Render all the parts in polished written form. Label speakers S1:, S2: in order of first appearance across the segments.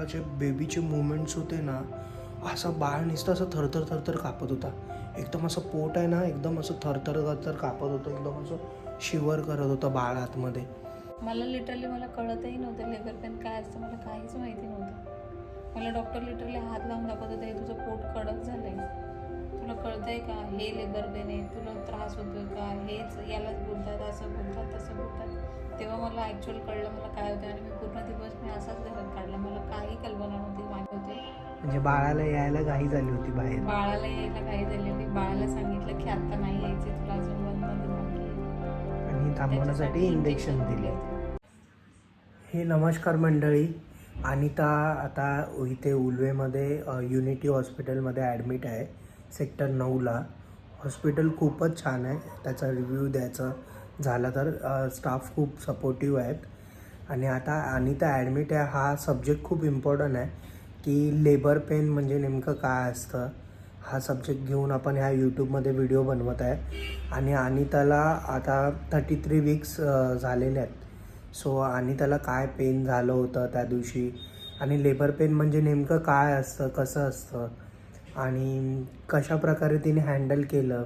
S1: जे बेबीचे मुवमेंट्स होते ना, असं बाळ नुसतं असं थरथर थरथर कापत होता. एकदम असं पोट आहे ना, एकदम असं थरथर थरथर कापत होतं. एकदम असं शिवर करत होतं बाळ आतमध्ये.
S2: मला लिटरली कळतही नव्हतं लेबर पेन काय असतं. मला काहीच माहिती नव्हतं. मला डॉक्टर लिटरली हात लावून दाखवत होते, हे तुझं पोट कडक झालंय, तुला कळतंय का, हे लेबर पेन आहे, तुला त्रास होतोय का, हेच यालाच बोलतात, असं बोलतात, तसं बोलतात. तेव्हा मला ॲक्च्युअल कळलं मला काय होतं. आणि मी पूर्ण दिवस असाच घरात काढला. मला काही कल्पना नव्हती माझी होते.
S1: म्हणजे बाळाला यायला घाई झाली होती बाहेर.
S2: बाळाला यायला घाई झाली होती. बाळाला सांगितलं की आत्ता नाही यायचे, तुला अजून 1 मंथ बाकी आहे.
S1: आणि थांबवण्यासाठी इंजेक्शन दिले.
S2: होते.
S1: हे नमस्कार मंडळी. अनिता आता इथे उल्वेमध्ये युनिटी हॉस्पिटलमध्ये ॲडमिट आहे, सेक्टर 9ला. हॉस्पिटल खूपच छान आहे. त्याचा रिव्ह्यू द्यायचं झालं तर स्टाफ खूप सपोर्टिव्ह आहेत. आणि आता अनिता ॲडमिट आहे. हा सब्जेक्ट खूप इम्पॉर्टंट आहे की लेबर पेन म्हणजे नेमकं काय असतं. हा सब्जेक्ट घेऊन आपण ह्या यूट्यूबमध्ये व्हिडिओ बनवत आहे. आणि अनिताला आता 33 वीक्स झालेले आहेत. सो अनिताला काय पेन झालं होतं त्या दिवशी, आणि लेबर पेन म्हणजे नेमकं काय असतं, कसं असतं, आणि कशाप्रकारे तिने हँडल केलं.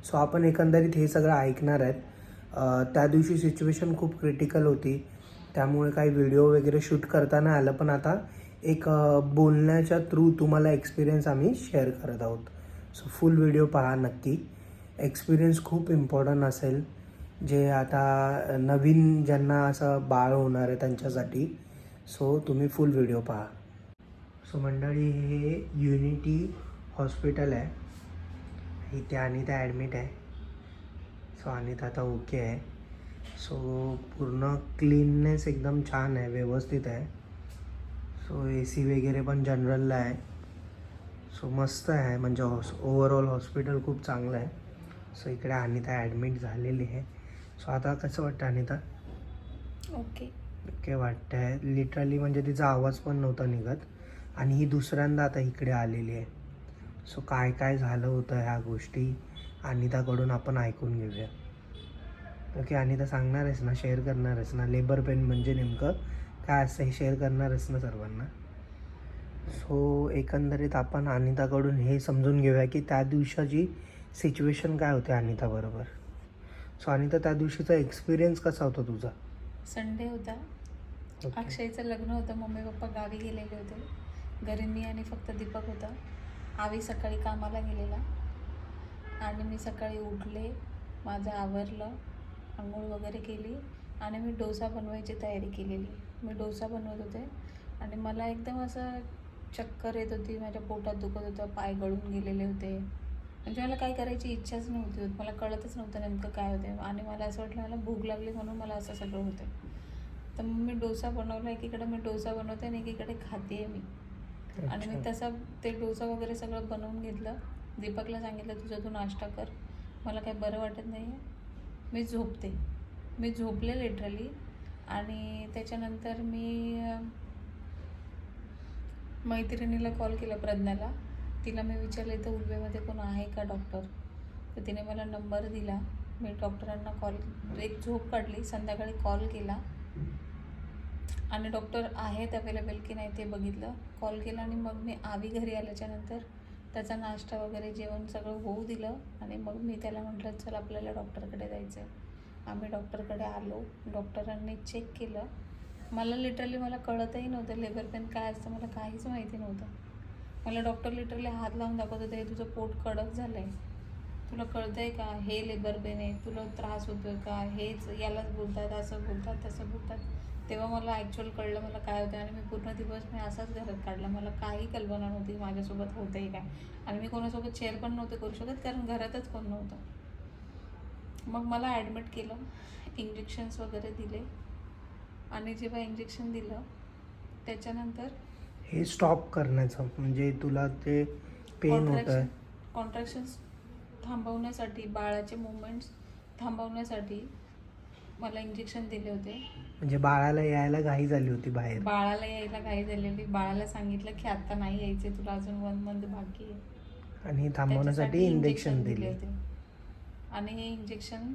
S1: सो आपण एकंदरीत हे सगळं ऐकणार आहेत. त्या दिवशी सिच्युएशन खूप क्रिटिकल होती, त्यामुळे काही व्हिडिओ वगैरे शूट करता नाही आलं. पण आता एक बोलण्याच्या थ्रू तुम्हाला एक्सपिरियन्स आम्ही शेअर करत आहोत. सो फुल व्हिडिओ पहा नक्की. एक्सपिरियन्स खूप इम्पॉर्टंट असेल, जे आता नवीन ज्यांना असं बाळ होणार आहे त्यांच्यासाठी. सो तुम्ही फुल व्हिडिओ पहा. सो मंडळी, हे युनिटी हॉस्पिटल आहे. इथे अनिता ॲडमिट आहे. सो अनिता आता ओके आहे. सो पूर्ण क्लीननेस एकदम छान आहे, व्यवस्थित आहे. सो AC वगैरे पण जनरलला आहे. सो मस्त आहे, म्हणजे ओव्हरऑल हॉस्पिटल खूप चांगलं आहे. सो इकडे अनिता ॲडमिट झालेली आहे. सो आता कसं वाटतं अनिता?
S2: ओके
S1: वाटतं आहे. लिटरली म्हणजे तिचा आवाज पण नव्हता निघत. आणि ही दुसऱ्यांदा आता इकडे आलेली आहे. सो काय काय झालं होतं ह्या गोष्टी अनिताकडून आपण ऐकून घेऊया. ओके अनिता, सांगणार आहेस ना, शेअर करणार आहेस ना, लेबर पेन म्हणजे नेमकं काय असतं हे शेअर करणार आहेस ना सर्वांना? सो एकंदरीत आपण अनिताकडून हे समजून घेऊया की त्या दिवसाची सिच्युएशन काय होते अनिताबरोबर. सो अनिता, त्या दिवशीचा एक्सपिरियन्स कसा होता तुझा?
S2: संडे होता. अक्षयचं लग्न होतं. मम्मी पप्पा गावी गेलेले होते. घरी मी आणि फक्त दीपक होता. आवी सकाळी कामाला गेलेला. आणि मी सकाळी उठले, माझं आवरलं, आंघोळ वगैरे केली आणि मी डोसा बनवायची तयारी केलेली. मी डोसा बनवत होते आणि मला एकदम असं चक्कर येत होती, माझ्या पोटात दुखत होतं, पाय गळून गेलेले होते. म्हणजे मला काय करायची इच्छाच नव्हती होत. मला कळतच नव्हतं नेमकं काय होतं. आणि मला असं वाटलं मला भूक लागली म्हणून मला असं सगळं होतं. तर मग मी डोसा बनवला. एकीकडे मी डोसा बनवते आणि एकीकडे खाते आहे मी. आणि मी तसं ते डोसा वगैरे सगळं बनवून घेतलं. दीपकला सांगितलं तुझा तू नाश्ता कर, मला काही बरं वाटत नाही आहे, मी झोपते. मी झोपले लिटरली. आणि त्याच्यानंतर मी मैत्रिणीला कॉल केला, प्रज्ञाला. तिला मी विचारलं इथं उल्वेमध्ये कोण आहे का डॉक्टर. तर तिने मला नंबर दिला. मी डॉक्टरांना कॉल, एक झोप काढली, संध्याकाळी कॉल केला आणि डॉक्टर आहेत अवेलेबल की नाही ते बघितलं, कॉल केला. आणि मग मी आवी घरी आल्याच्यानंतर त्याचा नाश्ता वगैरे जेवण सगळं होऊ दिलं. आणि मग मी त्याला म्हटलं चल आपल्याला डॉक्टरकडे जायचं आहे. आम्ही डॉक्टरकडे आलो. डॉक्टरांनी चेक केलं. मला लिटरली कळतही नव्हतं लेबर पेन काय असतं. मला काहीच माहिती नव्हतं. मला डॉक्टर लिटरली हात लावून दाखवत होते, हे तुझं पोट कडक झालं आहे, तुला कळतंय का, हे लेबर पेन आहे, तुला त्रास होतोय का, हेच यालाच बोलतात, असं बोलतात, तसं बोलतात. तेव्हा मला ॲक्च्युअल कळलं मला काय होतं. आणि मी पूर्ण दिवस असाच घरात काढला. मला काही कल्पना नव्हती माझ्यासोबत होतंय काय. आणि मी कोणासोबत शेअर पण नव्हते करू शकत, कारण घरातच कोण नव्हतं. मग मला ॲडमिट केलं, इंजेक्शन्स वगैरे दिले. आणि जेव्हा इंजेक्शन दिलं त्याच्यानंतर
S1: हे स्टॉप करण्याचं म्हणजे तुला ते पेन होतं,
S2: कॉन्ट्रॅक्शन्स थांबवण्यासाठी, बाळाचे मुवमेंट्स थांबवण्यासाठी मला इंजेक्शन दिले होते.
S1: म्हणजे बाळाला यायला घाई झाली होती बाहेर.
S2: बाळाला यायला घाई झालेली. बाळाला सांगितलं की आत्ता नाही यायचे, तुला अजून 1 मंथ बाकी आहे.
S1: आणि थांबवण्यासाठी इंजेक्शन दिले
S2: होते. आणि हे इंजेक्शन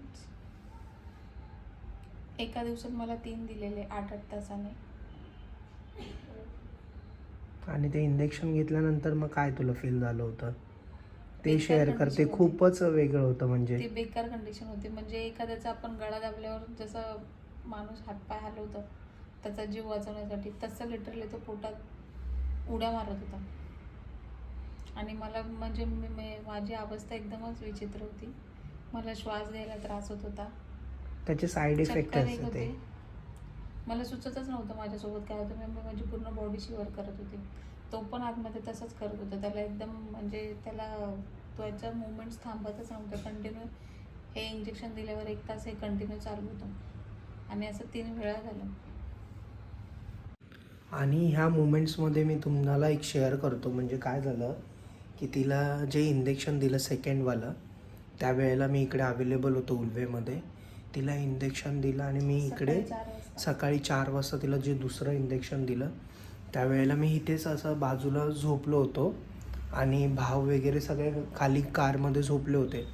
S2: एका दिवसात मला 3 दिलेले, 8-8 तासाने.
S1: आणि ते इंजेक्शन घेतल्यानंतर मग काय तुला फील झालं होतं ते
S2: बेकार
S1: शेअर करते.
S2: condition होती.
S1: खूपच वेगळं होतं म्हणजे.
S2: ती बेकार कंडिशन होती. म्हणजे एखाद्याचा आपण गळा दाबल्यावर जसं माणूस हातपाय हलवतं त्याचा जीव वाचवण्यासाठी, तसं लिटरली तो पोटात उड्या मारत होता. आणि मला म्हणजे माझी अवस्था एकदमच विचित्र होती. मला श्वास घ्यायला त्रास होत होता,
S1: त्याचे साईड इफेक्ट
S2: चक्कर येत
S1: असतात
S2: होते.
S1: ते.
S2: मला सुचतच नव्हतं माझ्यासोबत काय होतं. मी माझी पूर्ण बॉडी शिवर करत होती. तो पण आतमध्ये तसंच करत होता. त्याला एकदम म्हणजे त्याला त्याच्या मुवमेंट्स थांबतच नव्हतं. कंटिन्यू हे इंजेक्शन दिल्यावर 1 तास हे कंटिन्यू चालू होतं. आणि असं 3 वेळा झालं.
S1: आणि ह्या मुमेंट्समध्ये मी तुम्हाला एक शेअर करतो. म्हणजे काय झालं की तिला जे इंजेक्शन दिलं सेकंडवालं, त्यावेळेला मी इकडे अवेलेबल होतो उल्वेमध्ये. तिला इंजेक्शन दिलं आणि मी इकडे सकाळी 4 वाजता तिला जे दुसरं इंजेक्शन दिलं, त्यावेळेला मी इथेच असं बाजूला झोपलो होतो आणि भाव वगैरे सगळे खाली कारमध्ये झोपले होते.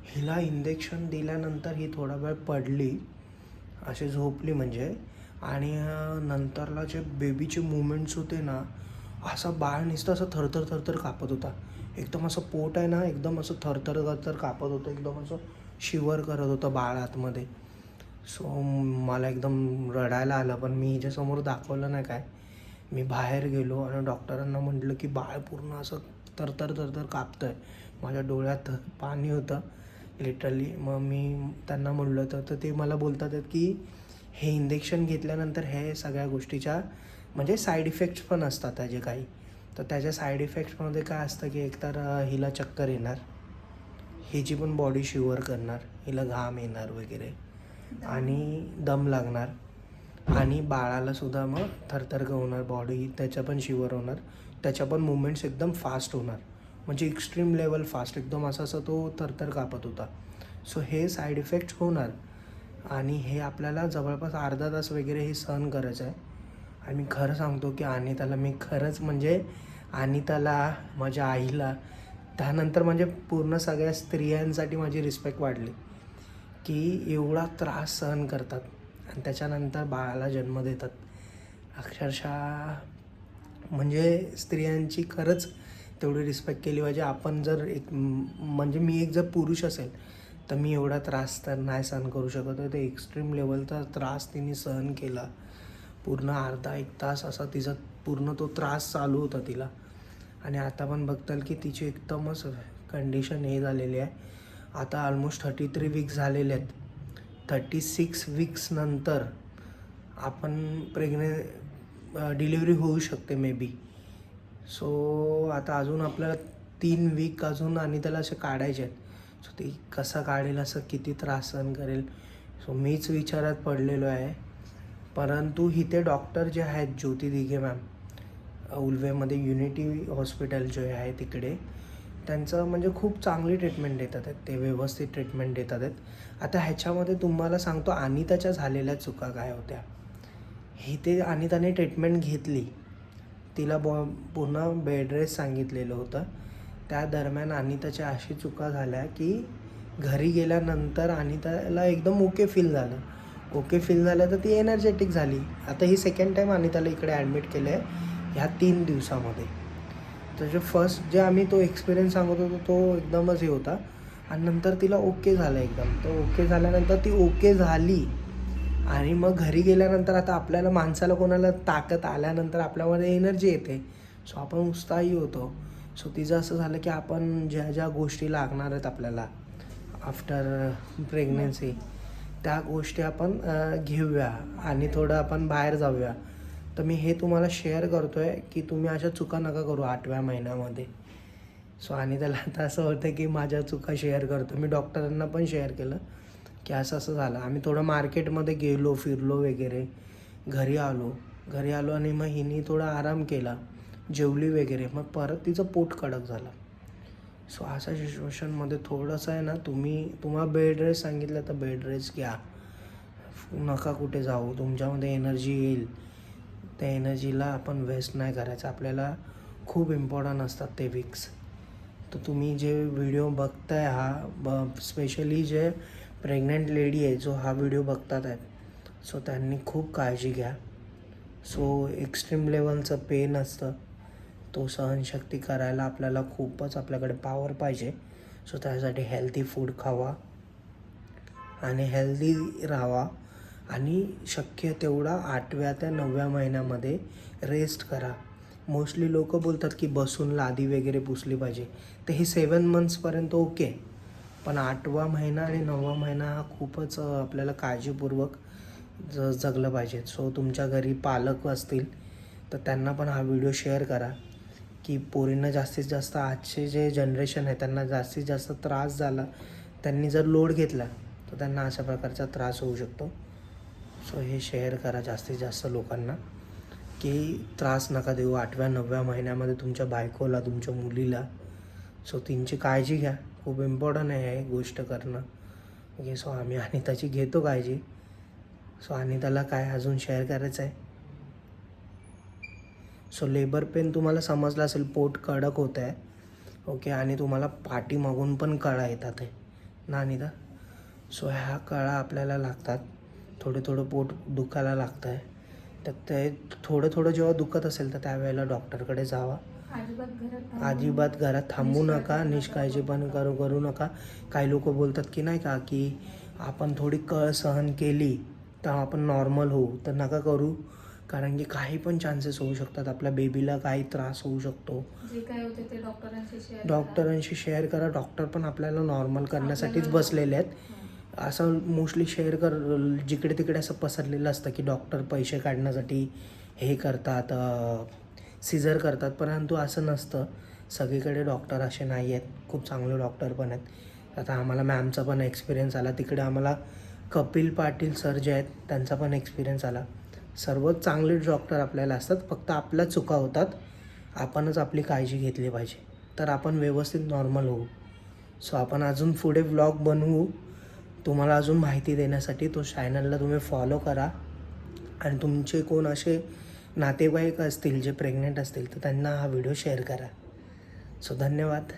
S1: हिला इंजेक्शन दिल्यानंतर ही थोडा वेळ पडली, अशी झोपली म्हणजे. आणि नंतरला जे बेबीचे मुवमेंट्स होते ना, असा बाळ नुसतं असं थरथर थरथर कापत होता. एकदम असं पोट आहे ना, एकदम असं थरथर थरथर कापत होतं. एकदम असं शिवर करत होतं बाळ आतमध्ये. सो मला एकदम रडायला आलं, पण मी हिच्यासमोर दाखवलं नाही काय. मी बाहेर गेलो आणि डॉक्टरांना म्हटलं की बाळ पूर्ण असं तरतर तरतर कापतं आहे. माझ्या डोळ्यात पाणी होतं लिटरली. मग मी त्यांना म्हटलं तर ते मला बोलतात आहेत की हे इंजेक्शन घेतल्यानंतर हे सगळ्या गोष्टीच्या म्हणजे साईड इफेक्ट्स पण असतात त्याचे काही. तर त्याच्या साईड इफेक्ट्समध्ये काय असतं की एकतर हिला चक्कर येणार, हिची पण बॉडी शिवर करणार, हिला घाम येणार वगैरे आणि दम लागणार. आणि बाळालासुद्धा मग थरथर होणार बॉडी, त्याच्या पण शिवर होणार, त्याच्या पण मुवमेंट्स एकदम फास्ट होणार. म्हणजे एक्स्ट्रीम लेवल फास्ट, एकदम असं तो थरथर कापत होता. सो हे साईड इफेक्ट्स होणार आणि हे आपल्याला जवळपास अर्धा तास वगैरे हे सहन करायचं आहे. आणि मी खरं सांगतो की अनिताला मी खरंच म्हणजे अनिताला, माझ्या आईला, त्यानंतर म्हणजे पूर्ण सगळ्या स्त्रियांसाठी माझी रिस्पेक्ट वाढली की एवढा त्रास सहन करतात आणि त्याच्यानंतर बाळाला जन्म देतात. अक्षरशः म्हणजे स्त्रियांची खरंच तेवढी रिस्पेक्ट केली पाहिजे. आपण जर एक म्हणजे मी एक जर पुरुष असेल तर मी एवढा त्रास तर नाही सहन करू शकत. ते एक्स्ट्रीम लेवलचा त्रास तिने सहन केला. पूर्ण अर्धा 1 तास असा तिचा पूर्ण तो त्रास चालू होता तिला. आणि आता पण बघताल की तिची एकदमच कंडिशन हे झालेली आहे. आता ऑलमोस्ट 33 वीक्स झालेले आहेत. 36 वीक्स नंतर आपण डिलिव्हरी होऊ शकते मे बी. सो आता अजून आपल्याला 3 वीक अजून आणि त्याला असे काढायचे आहेत. सो ती कसं काढेल, असं किती त्रास सहन करेल. सो मीच विचारात पडलेलो आहे. परंतु इथे डॉक्टर जे आहेत ज्योती दिघे मॅम, उल्वेमध्ये युनिटी हॉस्पिटल जे आहे तिकडे, त्यांचं म्हणजे खूप चांगली ट्रीटमेंट देतात आहेत. ते व्यवस्थित ट्रीटमेंट देतात आहेत. आता ह्याच्यामध्ये तुम्हाला सांगतो अनिताच्या झालेल्या चुका काय होत्या. ते अनिताने ट्रीटमेंट घेतली, तिला पूर्ण बेड रेस्ट सांगितलेलं होतं. त्या दरम्यान अनिताच्या अशी चुका झाल्या की घरी गेल्यानंतर अनिताला एकदम ओके फील झालं. ओके फील झालं तर ती एनर्जेटिक झाली. आता ही सेकंड टाईम अनिताला इकडे ॲडमिट केलं आहे ह्या 3 दिवसामध्ये. तर जे फर्स्ट जे आम्ही तो एक्सपिरियन्स सांगत होतो तो एकदमच हे होता. आणि नंतर तिला ओके झालं एकदम. तर ओके झाल्यानंतर ती ओके झाली आणि मग घरी गेल्यानंतर आता आपल्याला माणसाला कोणाला ताकद आल्यानंतर आपल्यामध्ये एनर्जी येते. सो आपण उत्साही होतो. सो तिचं असं झालं की आपण ज्या ज्या गोष्टी लागणार आहेत आपल्याला आफ्टर प्रेग्नन्सी, त्या गोष्टी आपण घेऊया आणि थोडं आपण बाहेर जाऊया. तर मी हे तुम्हाला शेअर करतो आहे की तुम्ही अशा चुका नका करू 8व्या महिन्यामध्ये. सो आणि त्याला आता असं होतं की माझ्या चुका शेअर करतो. मी डॉक्टरांना पण शेअर केलं की असं असं झालं. आम्ही थोडं मार्केटमध्ये गेलो, फिरलो वगैरे, घरी आलो आणि मग हिने थोडा आराम केला, जेवली वगैरे. मग परत तिचं पोट कडक झालं. सो अशा सिच्युएशनमध्ये थोडंसं आहे ना, तुम्हाला बेड रेस्ट सांगितलं तर बेड रेस्ट घ्या. नका कुठे जाऊ. तुमच्यामध्ये एनर्जी येईल, त्या एनर्जीला आपण वेस्ट नाही करायचं. आपल्याला खूप इम्पॉर्टंट असतात ते वीक्स. तर तुम्ही जे व्हिडिओ बघताय स्पेशली जे प्रेग्नंट लेडी आहे जो हा व्हिडिओ बघतात आहेत, सो त्यांनी खूप काळजी घ्या. सो एक्स्ट्रीम लेवलचं पेन असतं तो सहनशक्ती करायला आपल्याला खूपच आपल्याकडे पॉवर पाहिजे. सो त्यासाठी हेल्दी फूड खावा आणि हेल्दी राहावा आणि शक्य तेवढा 8व्या ते 9व्या महिन्यामध्ये रेस्ट करा. मोस्टली लोक बोलतात की बसून लादी वगैरे पुसली पाहिजे, तर हे 7 मंथ्सपर्यंत ओके, पण 8वा महिना आणि 9वा महिना हा खूपच आपल्याला काळजीपूर्वक जगलं पाहिजे. सो तुमच्या घरी पालक असतील तर त्यांना पण हा व्हिडिओ शेअर करा की पोरींना जास्तीत जास्त आजचे जे जनरेशन आहे त्यांना जास्तीत जास्त त्रास झाला, त्यांनी जर लोड घेतला तर त्यांना अशा प्रकारचा त्रास होऊ शकतो. सो हे शेअर करा जास्तीत जास्त लोकांना की त्रास नका देऊ 8व्या 9व्या महिन्यामध्ये तुमच्या बायकोला, तुमच्या मुलीला. सो त्यांची काळजी घ्या, खूप इम्पॉर्टंट आहे हे गोष्ट करणं. ओके, सो आम्ही अनिताची घेतो काळजी. सो अनिताला काय अजून शेअर करायचं आहे? सो लेबर पेन तुम्हाला समजलं असेल, पोट कडक होतं आहे. ओके, आणि तुम्हाला पाठीमागून पण कळा येतात आहे ना अनिता? सो ह्या कळा आपल्याला लागतात, थोडं पोट दुखायला लागतं आहे, तर ते थोडं जेव्हा दुखत असेल तर त्यावेळेला डॉक्टरकडे जावा. अजिबात घरात थांबू नका, निष्काळजी पण करू नका. काही लोक बोलतात की नाही का की आपण थोडी कळ सहन केली तर आपण नॉर्मल होऊ, तर नका करू, कारण की काही पण चान्सेस होऊ शकतात, आपल्या बेबीला काही त्रास होऊ शकतो.
S2: जे काय होते ते
S1: डॉक्टरांशी शेअर करा. डॉक्टर पण आपल्याला नॉर्मल करण्यासाठीच बसलेले आहेत. असं मोस्टली शेअर जिकडे तिकडे असं पसरलेलं असतं की डॉक्टर पैसे काढण्यासाठी हे करतात, सिझर करतात, परंतु असं नसतं. सगळीकडे डॉक्टर असे नाही आहेत, खूप चांगले डॉक्टर पण आहेत. आता आम्हाला मॅमचा पण एक्सपिरियन्स आला, तिकडे आम्हाला कपिल पाटील सर जे आहेत त्यांचा पण एक्सपिरियन्स आला. सर्व चांगले डॉक्टर आपल्याला असतात, फक्त आपल्या चुका होतात, आपणच आपली काळजी घेतली पाहिजे, तर आपण व्यवस्थित नॉर्मल होऊ. सो आपण अजून पुढे व्लॉग बनवू तुम्हाला अजून माहिती देण्यासाठी. तो चॅनलला तुम्ही फॉलो करा आणि तुमचे कोण असे नातेवाईक असतील जे प्रेग्नेंट असतील तर त्यांना हा व्हिडिओ शेअर करा. सो धन्यवाद.